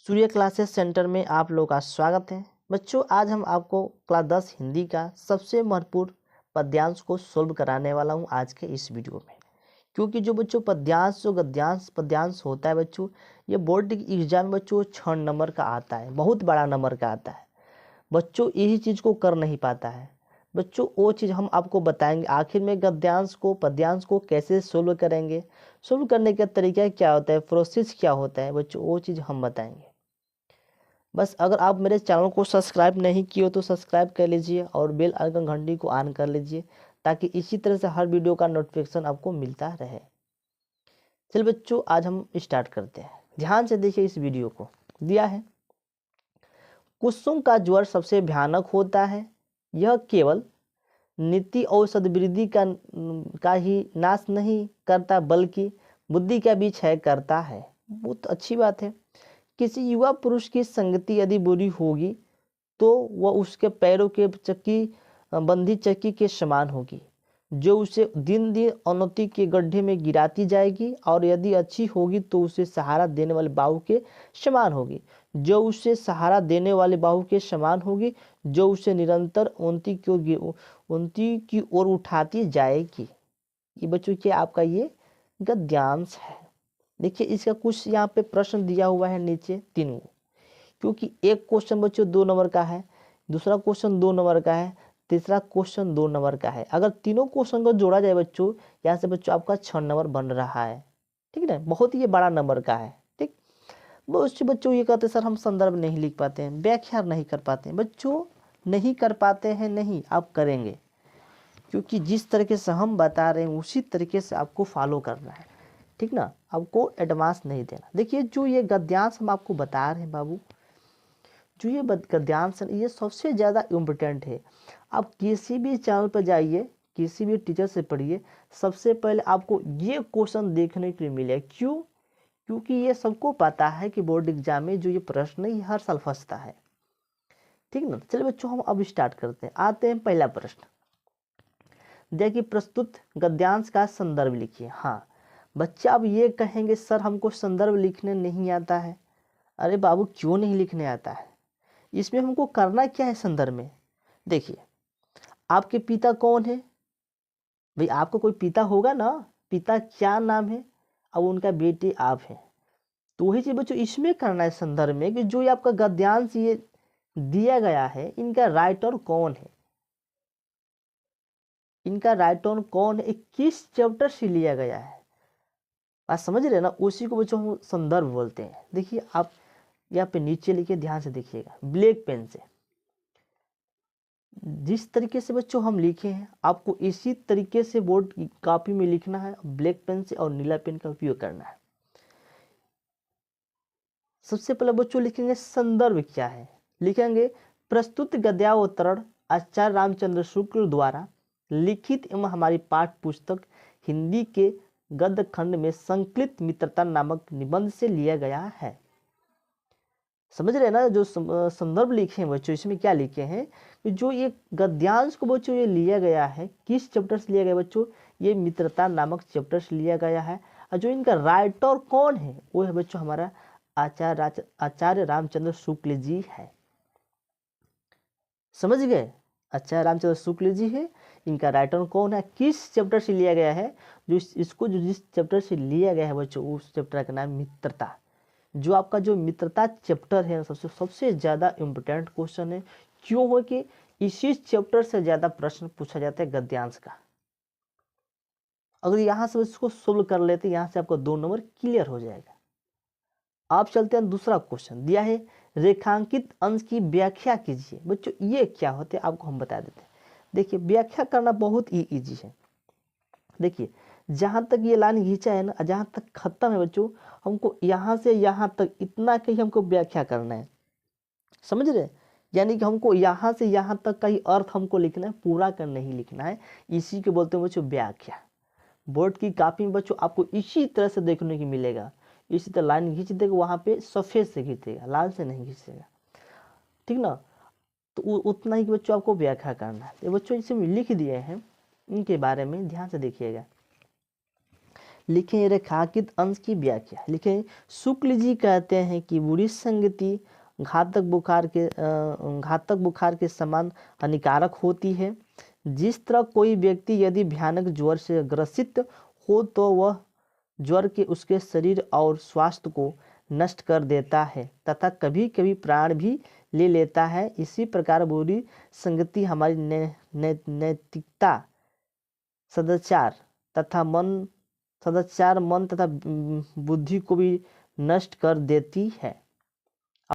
सूर्य classes centre में आप लोग का स्वागत है। बच्चों, आज हम आपको क्लास 10 हिंदी का सबसे महत्वपूर्ण पद्यांश को सोल्व कराने वाला हूं आज के इस वीडियो में। क्योंकि जो बच्चों पद्यांश जो गद्यांश पद्यांश होता है बच्चों, ये बोर्ड की एग्जाम में बच्चों 6 नंबर का आता है, बहुत बड़ा नंबर का आता है। बच्चों यही चीज़ को कर नहीं पाता है। बच्चों वो चीज़ हम आपको बताएंगे आखिर में गद्यांश को पद्यांश को कैसे सोल्व करेंगे, सोल्व करने का तरीका क्या होता है, प्रोसेस क्या होता है बच्चों, वो चीज़ हम बताएंगे। बस अगर आप मेरे चैनल को सब्सक्राइब नहीं किए हो तो सब्सक्राइब कर लीजिए और बेल आइकन घंटी को ऑन कर लीजिए ताकि इसी तरह से हर वीडियो का नोटिफिकेशन आपको मिलता रहे। चलिए बच्चों, आज हम स्टार्ट करते हैं। ध्यान से देखिए, इस वीडियो को दिया है। कुसुम का ज्वर सबसे भयानक होता है, यह केवल नीति और सद्वृद्धि का ही नाश नहीं करता बल्कि बुद्धि का भी क्षय करता है। बहुत अच्छी बात है। किसी युवा पुरुष की संगति यदि बुरी होगी तो वह उसके पैरों के चक्की बंधी चक्की के समान होगी, जो उसे दिन दिन अवनति के गड्ढे में गिराती जाएगी, और यदि अच्छी होगी तो उसे सहारा देने वाले बाहु के समान होगी, जो उसे सहारा देने वाले बाहु के समान होगी, जो उसे निरंतर उन्नति की ओर उठाती जाएगी। ये बच्चों के आपका ये गद्यांश है। देखिए, इसका कुछ यहाँ पे प्रश्न दिया हुआ है नीचे 3 को, क्योंकि एक क्वेश्चन बच्चों 2 नंबर का है, दूसरा क्वेश्चन 2 नंबर का है, तीसरा क्वेश्चन 2 नंबर का है। अगर तीनों क्वेश्चन को जोड़ा जाए बच्चों, यहाँ से बच्चों आपका 6 नंबर बन रहा है। ठीक है ना, बहुत ही बड़ा नंबर का है। ठीक, बहुत से बच्चों ये कहते सर हम संदर्भ नहीं लिख पाते हैं, व्याख्या नहीं कर पाते हैं। बच्चों नहीं कर पाते हैं नहीं, आप करेंगे, क्योंकि जिस तरीके से हम बता रहे हैं उसी तरीके से आपको फॉलो करना है। ठीक ना, आपको एडवांस नहीं देना। देखिए, जो ये गद्यांश हम आपको बता रहे हैं बाबू, जो ये गद्यांश है ये सबसे ज़्यादा इम्पोर्टेंट है। आप किसी भी चैनल पर जाइए, किसी भी टीचर से पढ़िए, सबसे पहले आपको ये क्वेश्चन देखने के लिए मिले। क्यों? क्योंकि ये सबको पता है कि बोर्ड एग्जाम में जो ये प्रश्न है ये हर साल फंसता है। ठीक ना, चलिए बच्चों हम अब स्टार्ट करते हैं। आते हैं पहला प्रश्न। देखिए, प्रस्तुत गद्यांश का संदर्भ लिखिए। हाँ बच्चा, अब ये कहेंगे सर हमको संदर्भ लिखने नहीं आता है। अरे बाबू, क्यों नहीं लिखने आता है? इसमें हमको करना क्या है संदर्भ में? देखिए, आपके पिता कौन है भाई? आपका कोई पिता होगा ना, पिता क्या नाम है? अब उनका बेटे आप हैं। तो वही चीज बच्चों इसमें करना है संदर्भ में, कि जो ये आपका गद्यांश ये दिया गया है, इनका राइटर कौन है, इनका राइटर कौन है, किस चैप्टर से लिया गया है। बात समझ रहे हैं ना, उसी को बच्चों हम संदर्भ बोलते हैं। देखिए, आप यहाँ पे नीचे लिखे, ध्यान से देखिएगा, ब्लैक पेन से जिस तरीके से बच्चों हम लिखे हैं आपको इसी तरीके से बोर्ड की कॉपी में लिखना है। ब्लैक पेन से और नीला पेन का उपयोग करना है। सबसे पहले बच्चों लिखेंगे संदर्भ क्या है। लिखेंगे प्रस्तुत गद्यावतरण आचार्य रामचंद्र शुक्ल द्वारा लिखित एवं हमारी पाठ्य पुस्तक हिंदी के गद्य खंड में संकलित मित्रता नामक निबंध से लिया गया है। समझ रहे हैं ना, जो संदर्भ लिखे हैं बच्चों, इसमें क्या लिखे हैं कि जो ये गद्यांश को बच्चों ये लिया गया है, किस चैप्टर से लिया गया बच्चों? ये मित्रता नामक चैप्टर से लिया गया है। और जो इनका राइटर कौन है वो है बच्चों हमारा आचार्य रामचंद्र शुक्ल जी है। समझ गए? आचार्य रामचंद्र शुक्ल जी है। इनका राइटर कौन है, किस चैप्टर से लिया गया है? इसको जो जिस चैप्टर से लिया गया है बच्चों, उस चैप्टर का नाम मित्रता। जो आपका जो मित्रता चैप्टर है सबसे ज़्यादा इम्पोर्टेंट क्वेश्चन है। क्यों हो कि इसी चैप्टर से ज़्यादा प्रश्न पूछा जाता है गद्यांश का। अगर यहाँ से इसको सोल्व कर लेते, यहाँ से आपको 2 नंबर क्लियर हो जाएगा। आप चलते हैं दूसरा क्वेश्चन दिया है, रेखांकित अंश की व्याख्या कीजिए। बच्चों ये क्या होते हैं आपको हम बता देते हैं। देखिए, व्याख्या करना बहुत ही ईजी है। देखिए, जहाँ तक ये लाइन खींचा है ना, जहाँ तक खत्म है बच्चों, हमको यहाँ से यहाँ तक इतना का ही हमको व्याख्या करना है। समझ रहे? यानी कि हमको यहाँ से यहाँ तक का ही अर्थ हमको लिखना है, पूरा कर नहीं लिखना है। इसी के बोलते हैं बच्चों व्याख्या। बोर्ड की कॉपी में बच्चों आपको इसी तरह से देखने को मिलेगा। इसी तरह लाइन खींच देगा, वहाँ पे सफ़ेद से खींचेगा, लाल से नहीं खींचेगा। ठीक ना, तो उतना ही बच्चों आपको व्याख्या करना है। तो बच्चों इसमें लिख दिए हैं, इनके बारे में ध्यान से देखिएगा। लिखें रेखांकित अंश की व्याख्या लिखें। शुक्ल जी कहते हैं कि बुरी संगति घातक बुखार के समान हानिकारक होती है। जिस तरह कोई व्यक्ति यदि भयानक ज्वर से ग्रसित हो तो वह ज्वर के उसके शरीर और स्वास्थ्य को नष्ट कर देता है तथा कभी कभी प्राण भी ले लेता है। इसी प्रकार बुरी संगति हमारी नैतिकता, सदाचार मन तथा बुद्धि को भी नष्ट कर देती है।